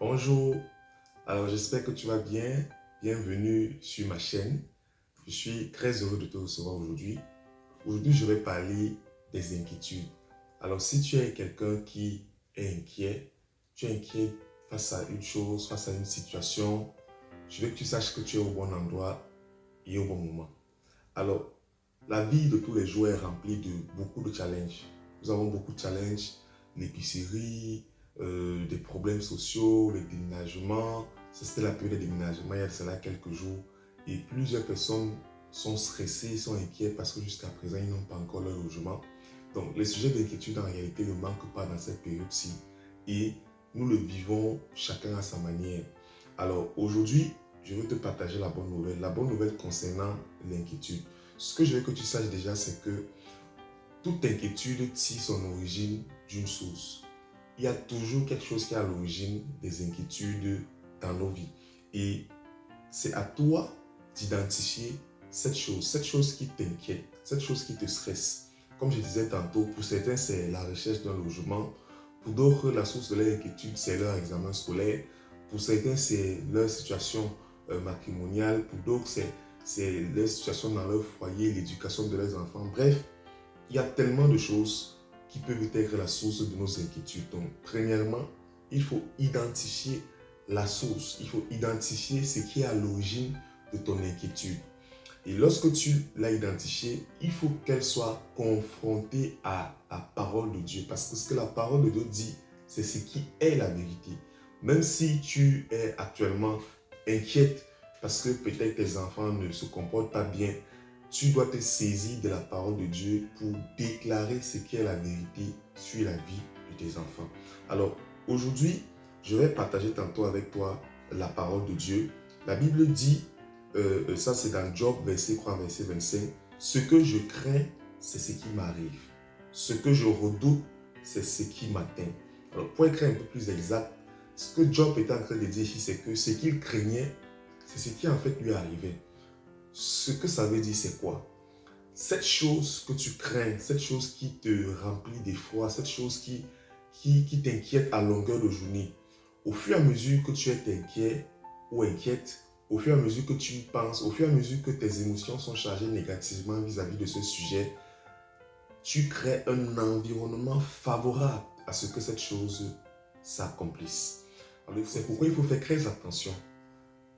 Bonjour, alors j'espère que tu vas bien. Bienvenue sur ma chaîne. Je suis très heureux de te recevoir aujourd'hui. Aujourd'hui, je vais parler des inquiétudes. Alors, si tu es quelqu'un qui est inquiet, tu es inquiet face à une chose, face à une situation, je veux que tu saches que tu es au bon endroit et au bon moment. Alors, la vie de tous les jours est remplie de beaucoup de challenges. Nous avons beaucoup de challenges, l'épicerie, des problèmes sociaux, le déménagement. C'était la période de déménagement il y a de cela quelques jours. Et plusieurs personnes sont stressées, sont inquiètes parce que jusqu'à présent, ils n'ont pas encore leur logement. Donc, les sujets d'inquiétude en réalité ne manquent pas dans cette période-ci. Et nous le vivons chacun à sa manière. Alors, aujourd'hui, je veux te partager la bonne nouvelle. La bonne nouvelle concernant l'inquiétude. Ce que je veux que tu saches déjà, c'est que toute inquiétude tire son origine d'une source. Il y a toujours quelque chose qui est à l'origine des inquiétudes dans nos vies. Et c'est à toi d'identifier cette chose qui t'inquiète, cette chose qui te stresse. Comme je disais tantôt, pour certains, c'est la recherche d'un logement. Pour d'autres, la source de leur inquiétude, c'est leur examen scolaire. Pour certains, c'est leur situation matrimoniale. Pour d'autres, c'est leur situation dans leur foyer, l'éducation de leurs enfants. Bref, il y a tellement de choses qui peuvent être la source de nos inquiétudes. Donc, premièrement, il faut identifier la source. Il faut identifier ce qui est à l'origine de ton inquiétude. Et lorsque tu l'as identifiée, il faut qu'elle soit confrontée à la parole de Dieu. Parce que ce que la parole de Dieu dit, c'est ce qui est la vérité. Même si tu es actuellement inquiète parce que peut-être tes enfants ne se comportent pas bien, tu dois te saisir de la parole de Dieu pour déclarer ce qui est la vérité sur la vie de tes enfants. Alors, aujourd'hui, je vais partager tantôt avec toi la parole de Dieu. La Bible dit, ça c'est dans Job, verset 3, verset 25, « Ce que je crains, c'est ce qui m'arrive. Ce que je redoute, c'est ce qui m'atteint. » Alors, pour être un peu plus exact, ce que Job est en train de dire ici, c'est que ce qu'il craignait, c'est ce qui en fait lui arrivait. Ce que ça veut dire, c'est quoi? Cette chose que tu crains, cette chose qui te remplit d'effroi, cette chose qui t'inquiète à longueur de journée, au fur et à mesure que tu es inquiet ou inquiète, au fur et à mesure que tu y penses, au fur et à mesure que tes émotions sont chargées négativement vis-à-vis de ce sujet, tu crées un environnement favorable à ce que cette chose s'accomplisse. C'est pourquoi il faut faire très attention.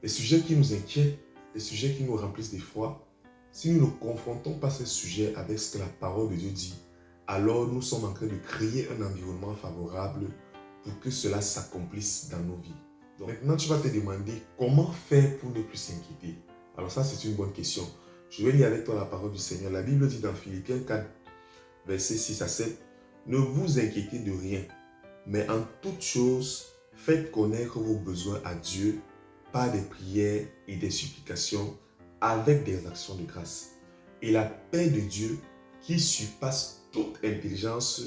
Les sujets qui nous inquiètent, les sujets qui nous remplissent d'effroi, si nous ne confrontons pas ces sujets avec ce que la parole de Dieu dit, alors nous sommes en train de créer un environnement favorable pour que cela s'accomplisse dans nos vies. Donc maintenant, tu vas te demander comment faire pour ne plus s'inquiéter. Alors ça, c'est une bonne question. Je vais lire avec toi la parole du Seigneur. La Bible dit dans Philippiens 4, versets 6 à 7, « Ne vous inquiétez de rien, mais en toute chose, faites connaître vos besoins à Dieu par des prières et des supplications avec des actions de grâce. Et la paix de Dieu, qui surpasse toute intelligence,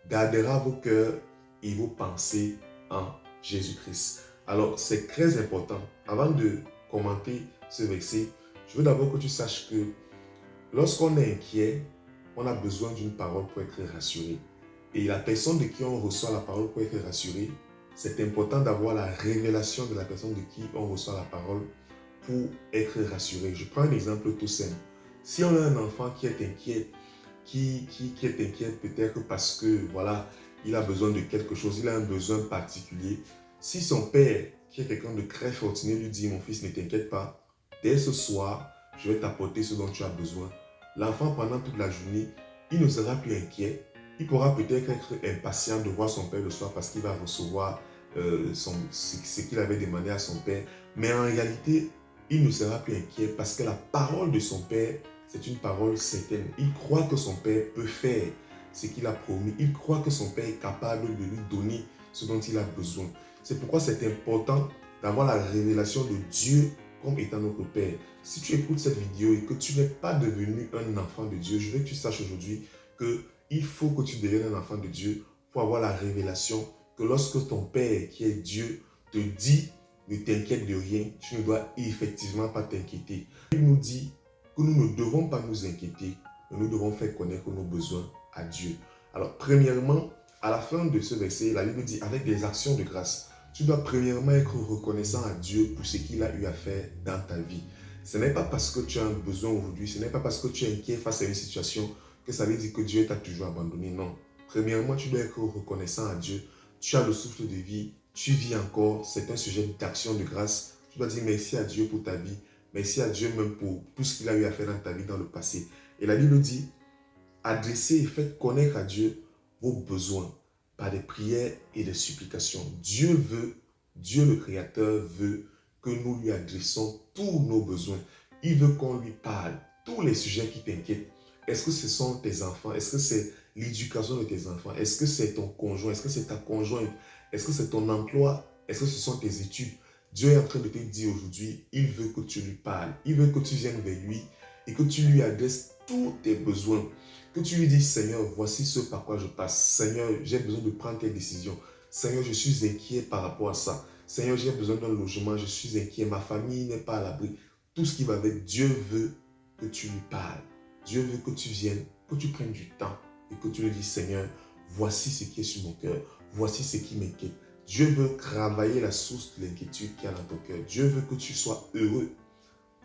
gardera vos cœurs et vos pensées en Jésus-Christ. » Alors, c'est très important. Avant de commenter ce verset, je veux d'abord que tu saches que lorsqu'on est inquiet, on a besoin d'une parole pour être rassuré. Et la personne de qui on reçoit la parole pour être rassuré, c'est important d'avoir la révélation de la personne de qui on reçoit la parole pour être rassuré. Je prends un exemple tout simple. Si on a un enfant qui est inquiet, qui est inquiet peut-être parce que voilà, il a besoin de quelque chose, il a un besoin particulier. Si son père, qui est quelqu'un de très fortuné, lui dit « Mon fils, ne t'inquiète pas, dès ce soir, je vais t'apporter ce dont tu as besoin. » L'enfant, pendant toute la journée, il ne sera plus inquiet. Il pourra peut-être être impatient de voir son père le soir parce qu'il va recevoir ce qu'il avait demandé à son père. Mais en réalité, il ne sera plus inquiet parce que la parole de son père, c'est une parole certaine. Il croit que son père peut faire ce qu'il a promis. Il croit que son père est capable de lui donner ce dont il a besoin. C'est pourquoi c'est important d'avoir la révélation de Dieu comme étant notre Père. Si tu écoutes cette vidéo et que tu n'es pas devenu un enfant de Dieu, je veux que tu saches aujourd'hui qu'il faut que tu deviennes un enfant de Dieu pour avoir la révélation que lorsque ton Père, qui est Dieu, te dit « Ne t'inquiète de rien », tu ne dois effectivement pas t'inquiéter. Il nous dit que nous ne devons pas nous inquiéter, mais nous devons faire connaître nos besoins à Dieu. Alors, premièrement, à la fin de ce verset, la Bible dit « Avec des actions de grâce ». tu dois premièrement être reconnaissant à Dieu pour ce qu'il a eu à faire dans ta vie. Ce n'est pas parce que tu as un besoin aujourd'hui, ce n'est pas parce que tu es inquiet face à une situation que ça veut dire que Dieu t'a toujours abandonné. Non. Premièrement, tu dois être reconnaissant à Dieu. Tu as le souffle de vie, tu vis encore, c'est un sujet d'action de grâce. Tu dois dire merci à Dieu pour ta vie, merci à Dieu même pour tout ce qu'il a eu à faire dans ta vie dans le passé. Et la Bible dit, adressez et faites connaître à Dieu vos besoins par des prières et des supplications. Dieu le Créateur veut que nous lui adressons tous nos besoins. Il veut qu'on lui parle, tous les sujets qui t'inquiètent. Est-ce que ce sont tes enfants? Est-ce que c'est l'éducation de tes enfants? Est-ce que c'est ton conjoint? Est-ce que c'est ta conjointe? Est-ce que c'est ton emploi? Est-ce que ce sont tes études? Dieu est en train de te dire aujourd'hui, il veut que tu lui parles. Il veut que tu viennes vers lui et que tu lui adresses tous tes besoins. Que tu lui dis, Seigneur, voici ce par quoi je passe. Seigneur, j'ai besoin de prendre tes décisions. Seigneur, je suis inquiet par rapport à ça. Seigneur, j'ai besoin d'un logement, je suis inquiet. Ma famille n'est pas à l'abri. Tout ce qui va avec, Dieu veut que tu lui parles. Dieu veut que tu viennes, que tu prennes du temps et que tu lui dis, Seigneur, voici ce qui est sur mon cœur. Voici ce qui m'inquiète. Dieu veut travailler la source de l'inquiétude qu'il y a dans ton cœur. Dieu veut que tu sois heureux.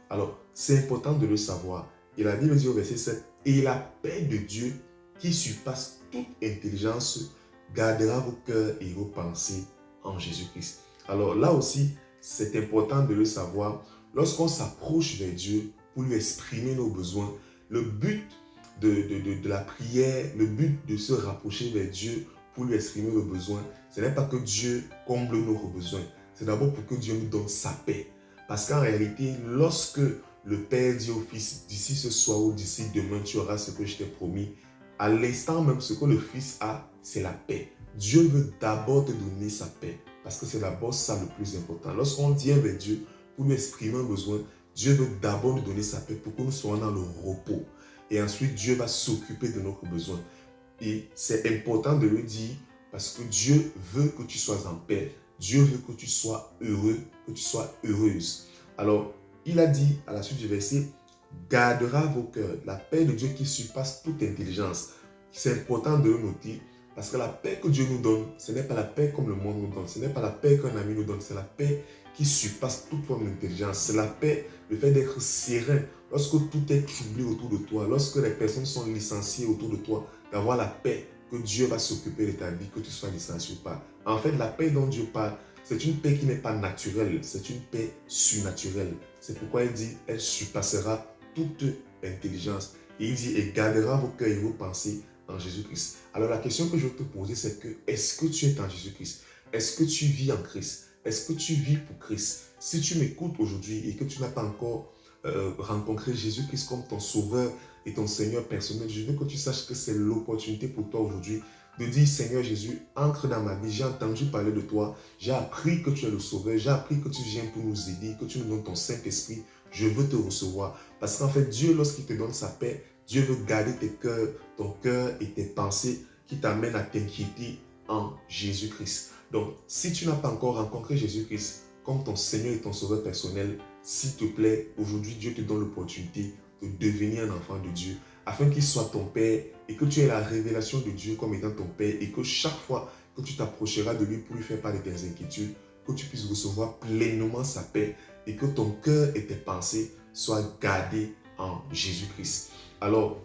Alors, c'est important de le savoir. Et la Bible dit au verset 7, « Et la paix de Dieu, qui surpasse toute intelligence, gardera vos cœurs et vos pensées en Jésus-Christ. » Alors là aussi, c'est important de le savoir. Lorsqu'on s'approche vers Dieu pour lui exprimer nos besoins, le but de la prière, le but de se rapprocher vers Dieu pour lui exprimer nos besoins, ce n'est pas que Dieu comble nos besoins. C'est d'abord pour que Dieu nous donne sa paix. Parce qu'en réalité, lorsque le Père dit au Fils, d'ici ce soir ou d'ici demain, tu auras ce que je t'ai promis, à l'instant même, ce que le Fils a, c'est la paix. Dieu veut d'abord te donner sa paix, parce que c'est d'abord ça le plus important. Lorsqu'on vient vers Dieu pour lui exprimer un besoin, Dieu veut d'abord nous donner sa paix pour que nous soyons dans le repos. Et ensuite, Dieu va s'occuper de nos besoins. Et c'est important de le dire, parce que Dieu veut que tu sois en paix. Dieu veut que tu sois heureux, que tu sois heureuse. Alors, il a dit à la suite du verset, gardera vos cœurs, la paix de Dieu qui surpasse toute intelligence. C'est important de le noter parce que la paix que Dieu nous donne, ce n'est pas la paix comme le monde nous donne, ce n'est pas la paix qu'un ami nous donne, c'est la paix qui surpasse toute forme d'intelligence. C'est la paix, le fait d'être serein lorsque tout est troublé autour de toi, lorsque les personnes sont licenciées autour de toi, d'avoir la paix que Dieu va s'occuper de ta vie, que tu sois licencié ou pas. En fait, la paix dont Dieu parle, c'est une paix qui n'est pas naturelle, c'est une paix surnaturelle. C'est pourquoi il dit, elle surpassera toute intelligence. Et il dit, et gardera vos cœurs et vos pensées en Jésus-Christ. Alors la question que je veux te poser, c'est que, est-ce que tu es en Jésus-Christ? Est-ce que tu vis en Christ? Est-ce que tu vis pour Christ? Si tu m'écoutes aujourd'hui et que tu n'as pas encore rencontré Jésus-Christ comme ton sauveur et ton Seigneur personnel, je veux que tu saches que c'est l'opportunité pour toi aujourd'hui de dire, Seigneur Jésus, entre dans ma vie, j'ai entendu parler de toi, j'ai appris que tu es le sauveur, j'ai appris que tu viens pour nous aider, que tu nous donnes ton Saint-Esprit, je veux te recevoir. Parce qu'en fait, Dieu, lorsqu'il te donne sa paix, Dieu veut garder ton cœur et tes pensées qui t'amènent à t'inquiéter en Jésus-Christ. Donc, si tu n'as pas encore rencontré Jésus-Christ comme ton Seigneur et ton sauveur personnel, s'il te plaît, aujourd'hui, Dieu te donne l'opportunité de devenir un enfant de Dieu, afin qu'il soit ton Père et que tu aies la révélation de Dieu comme étant ton Père et que chaque fois que tu t'approcheras de lui pour lui faire part de tes inquiétudes, que tu puisses recevoir pleinement sa paix et que ton cœur et tes pensées soient gardés en Jésus-Christ. Alors,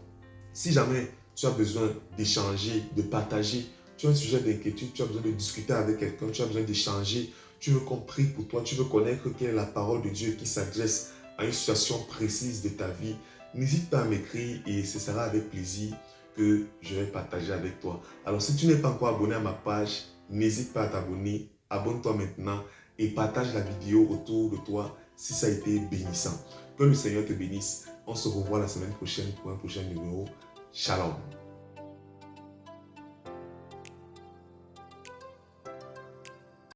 si jamais tu as besoin d'échanger, de partager, tu as un sujet d'inquiétude, tu as besoin de discuter avec quelqu'un, tu as besoin d'échanger, tu veux qu'on prie pour toi, tu veux connaître quelle est la parole de Dieu qui s'adresse à une situation précise de ta vie, n'hésite pas à m'écrire et ce sera avec plaisir que je vais partager avec toi. Alors, si tu n'es pas encore abonné à ma page, n'hésite pas à t'abonner, abonne-toi maintenant et partage la vidéo autour de toi si ça a été bénissant. Que le Seigneur te bénisse. On se revoit la semaine prochaine pour un prochain numéro. Shalom.